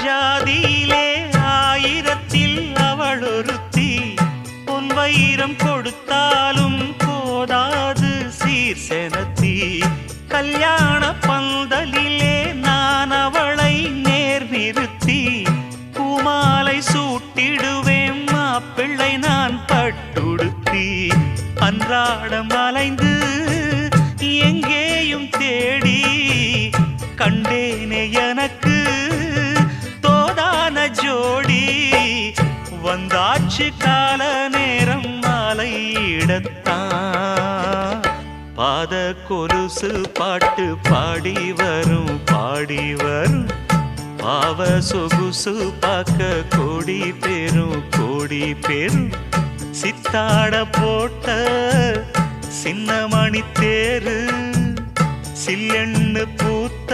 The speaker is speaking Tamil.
ஜாதியிலே ஆயிரத்தில் அவள் ஒருத்தி பொன் வைரம் கொடுத்தாலும் போதாது சீர் செனத்தி கல்யாண பந்தலிலே நான் அவளை நேர் நிறுத்தி பூமாலை சூட்டிடுவேன் மாப்பிள்ளை நான் பட்டுடுத்தி அன்றாடம் அலைந்து எங்கேயும் தேடி கண்டேனே எனக்கு தோதான ஜோடி வந்தாச்சு கால நேரம் மாலையிடத்தான் பாத கொலுசு பாட்டு பாடி வரும் பாவ சொகுசு பார்க்க கோடி பேரும் சித்தாட போட்ட சின்ன மணி தேரு சில்லெண்ணு பூத்த